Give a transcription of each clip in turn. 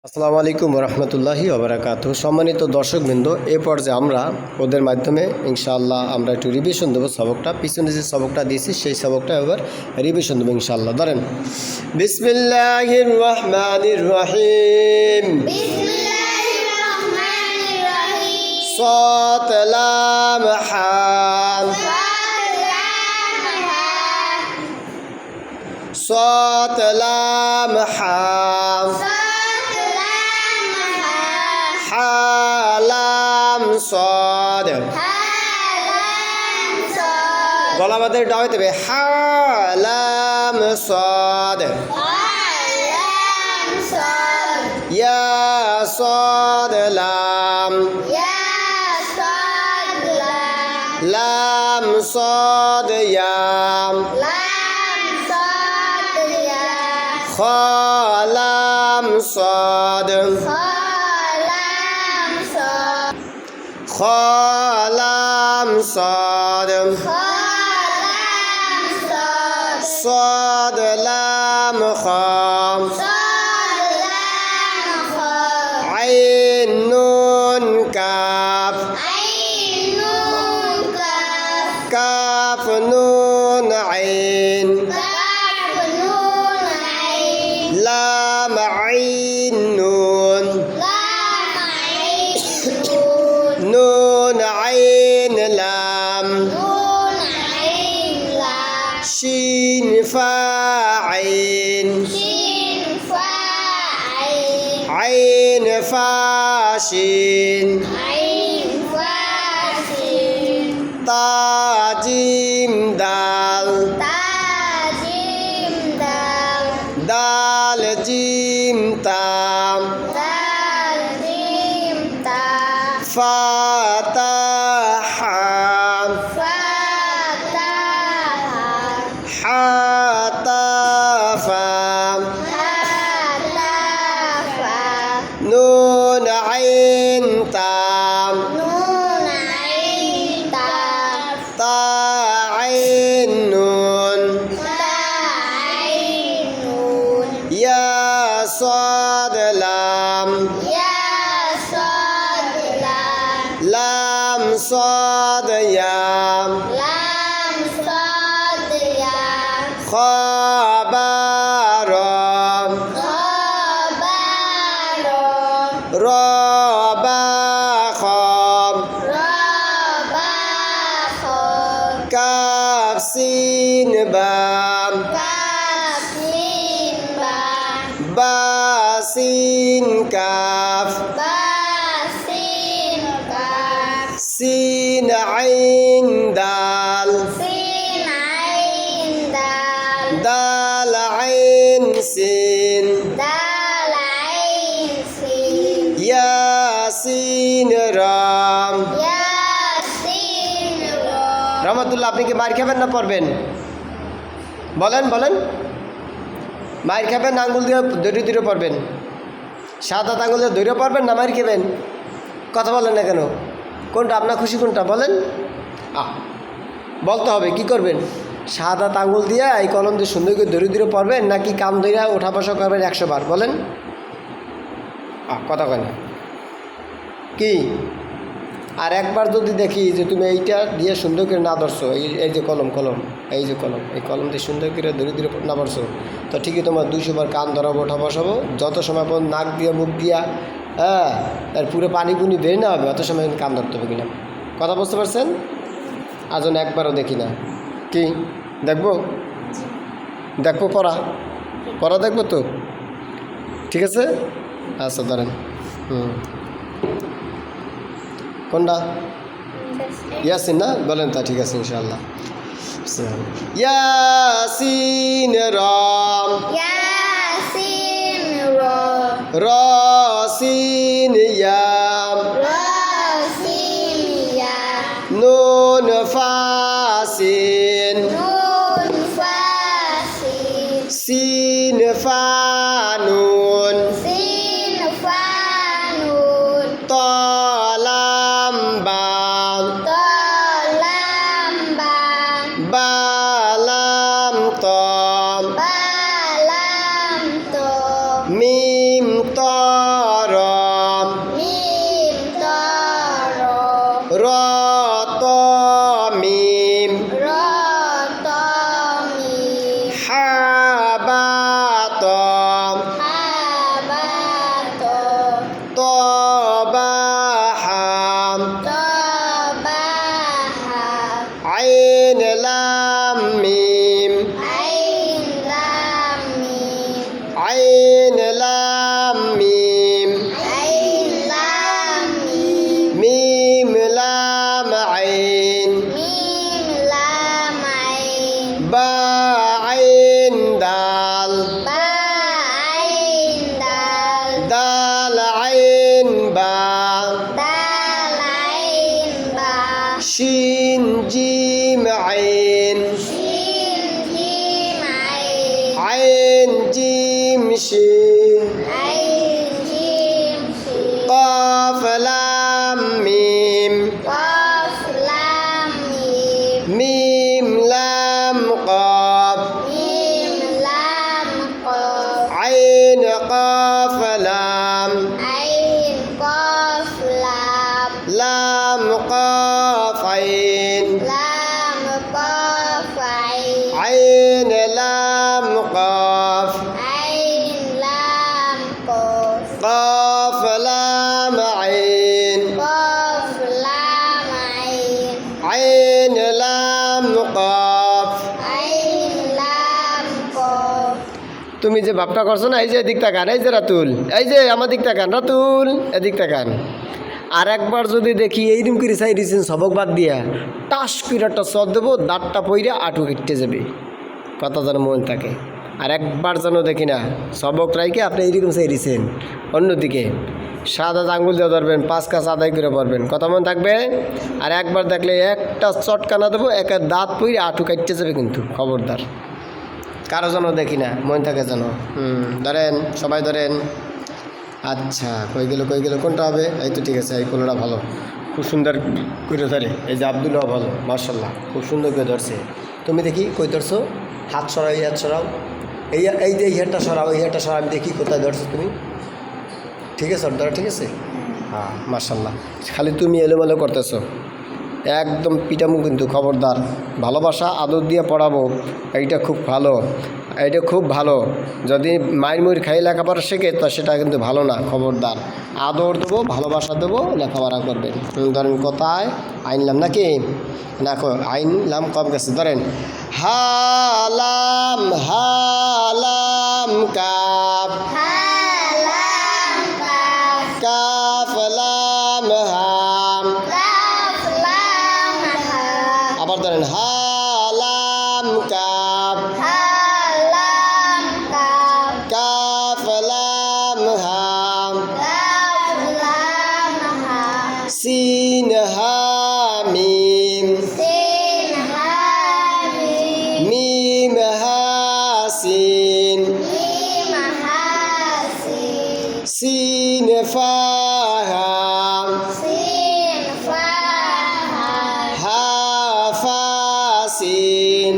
আসসালামু আলাইকুম রহমতুল্লাহি ওবরাকাতুহু। সম্মানিত দর্শকবৃন্দ, এ পর্যায়ে আমরা ওদের মাধ্যমে ইনশাআল্লাহ আমরা একটু রিভিশন দেবো সবকটা। পিছনে যে সবকটা দিয়েছি সেই সবকটা এবার রিভিশন দেবো ইনশাআল্লাহ। ধরেন, বিসমিল্লাহির রহমানির রহিম। সাদ লাম হা সাদ লাম হা হালাম সদ গলা বাঁধে ডাউন হইতে হবে। হালাম সদ ইয়া সদ লাম লাম সদ ইয়াম খালাম সদ খালাম সদ সদ লাম খাম আইন নুন কাফ কাফ নুন আইন লাম আইন নুন নুন আইন লাম শিন ফা আইন আইন ফা শিন তা জিম দাল দাল জিম তাম ফাতাহা হাতাফা নুন আইন তাম তা আইন নুন ইয়া সাদ লাম লাম সাদ ইয়াম খাবার রবা খম কাফ সিন বাম বা সিন কাফ সিন আইন দাল দাল আইন সিন ইয়াসিন রাম রহমতুল্লাহ। আপনি কি মার খাবেন না পড়বেন? বলেন বলেন, মার খাবেন না আঙ্গুল দিয়ে দৈর্ঘ্য দূরে পড়বেন? সাদা আঙ্গুল দিয়ে দৈর্ঘ্য পড়বেন না মার খাবেন? কথা বলেন না কেন? কোনটা আপনার খুশি, কোনটা বলেন? বলতে হবে। কি করবেন? সাদা আঙ্গুল দিয়ে এই কলম দিয়ে সুন্দর করে দৈর্ঘ্য দূরে পড়বেন নাকি কাম ধরে ওঠা বসা করবেন 100 বার? বলেন। কথা কেন কি? আর একবার যদি দেখি যে তুমি এইটা দিয়ে সুন্দর করে না ধরছো, এই যে কলম এই যে কলম, এই কলম দিয়ে সুন্দর করে ধরে ধরে না ধরছো, তো ঠিকই তোমার 200 বার কান ধরাবো, ওঠা বসাবো। যত সময় পর নাক দিয়ে মুখ দিয়া তার পুরো পানি পুনি বের না হবে অত সময় কান ধরতে হবে কিনা? কথা বুঝতে পারছেন? আজন একবারও দেখি না। কি দেখবো? দেখবো পড়া দেখবো তো? ঠিক আছে, আচ্ছা ধরেন। কোনটা? ইয়াসিন না? বলেন তা ঠিক আছে ইনশাআল্লাহ। ইয়াসিন রাম রসিন ইয়াম নুন ফাসিন সিন ফা নুন তলাম বাম বালাম তম মিম তম বা দাল আইন বা শিন জিম আইন শিন জিম আইন আইন জিম শিন আইন জিম শিন قاف لام ميم কফ লাম মিম ميم لام قاف মিম লাম কফ عين قاف لام আইন কফ লাম لام قاف عين লাম কফ আইন عين لام قاف আইন লাম কফ قاف لام عين কফ লাম আইন عين لام قاف আইন লাম কফ তুমি যে ভাবটা করছো না, এই যে এদিক তাকান, এই যে রাতুল, এই যে আমার দিক তাকান রাতুল, এদিক তাকান। আর একবার যদি দেখি এইরকম করে চাই দিয়েছেন সবক বাদ দিয়া, টাস করে একটা চর দেবো, দাঁতটা পইরা আটু কেটে যাবে, কথা যেন মন থাকে। আর একবার যেন দেখি না সবক রাইকে আপনি এইরকম চাই দিয়েছেন অন্যদিকে, সাদা আঙ্গুল দিয়ে ধরবেন, 5 কাজ আদায় করে পড়বেন, কথা মন থাকবে। আর একবার দেখলে একটা চটকানা দেবো, একা দাঁত পইরা আটু কাটতে যাবে, কিন্তু খবরদার কারো যেন দেখি না, মন থাকে যেন। ধরেন, সবাই ধরেন। আচ্ছা, কই গেল কোনটা হবে? এই তো ঠিক আছে, এই পোলোটা ভালো, খুব সুন্দর করে ধরে। এই যে আব্দুল্লাহ ভালো, মার্শাল্লাহ, খুব সুন্দর করে ধরছে। তুমি দেখি কই ধরছো, হাত সরাও, এই হাত সরাও, এই যে এই হাতটা সরাও, এই হাতটা সরাও, আমি দেখি কোথায় ধরছো তুমি। ঠিক আছে, ধরা ঠিক আছে, হ্যাঁ মার্শাল্লাহ। খালি তুমি এলোমেলো করতেছো, একদম পিটামু কিন্তু, খবরদার। ভালোবাসা আদর দিয়ে পড়াবো, এইটা খুব ভালো, এইটা খুব ভালো। যদি মায়ের মুড় খাই লেখাপড়া শেখে তা সেটা কিন্তু ভালো না, খবরদার। আদর দেবো, ভালোবাসা দেবো, লেখাপড়া করবেন। ধরেন কোথায় আইনলাম নাকি, দেখো আইনলাম কম গেছে। ধরেন Halam Halam cup Halam calf calf লাম হাম। কাফ লাম হাম আবার ধরেন Halam cup Halam calf calf লাম হাম। কাফ লাম হাম সিন হামিম সিন হামিম মিম হাসিন মিম হাসিন সিন ফাহাম সিন ফাহাম হাফাসিন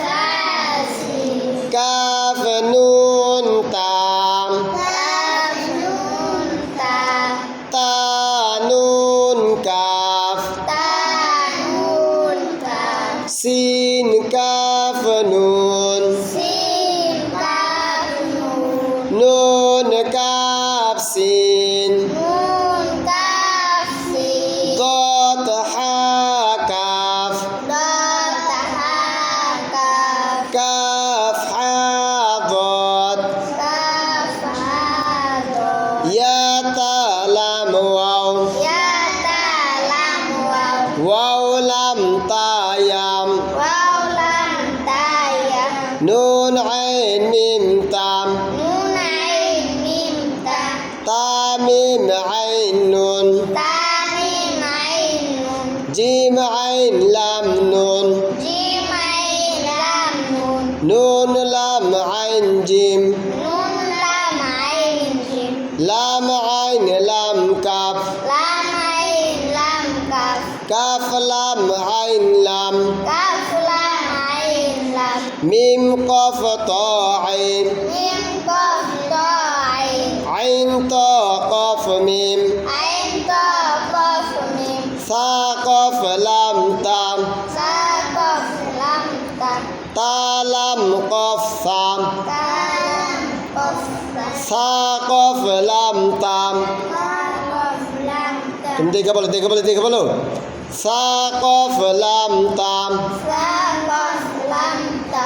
হাফাসিন কাফ নুন তাম কাফ নুন তা তা নুন কাফ তা নুন তা সিন কাফ নুন সিন কাফ নুন নুন কাফ সিন নুন কাফ সিন ضاد হা কাফ ضاد হা কাফ কাফ হা ضاد কাফ হা ضاد ইয়া তা লাম ওয়াও ইয়া তা লাম ওয়াও ওয়াও লাম তা ইয়াম ওয়াও লাম তা ইয়া নুন আইন মিম তাম নুন আইন মিম তা তা মিম আইন নুন তা মিম আইন নুন জিম আইন লাম নুন জিম আইন লাম নুন নুন লাম আইন জিম নুন লাম আইন জিম লাম আইন লাম কাফ লাম আইন লাম কাফ কাফ লাম আইন লাম কাফ লাম আইন লাম মিম কফ তা আইন মিম কফ তা আইন আইন তা কফ মিম আইন তা কফ মিম সা কফ লাম তাম সা কফ লাম তা তা লাম কফ সাম তা লাম কফ সা কফ লাম তাম। সা কফ লাম তা তুমি দেখে বলো সা কফ লাম তাম। সা কফ লাম তা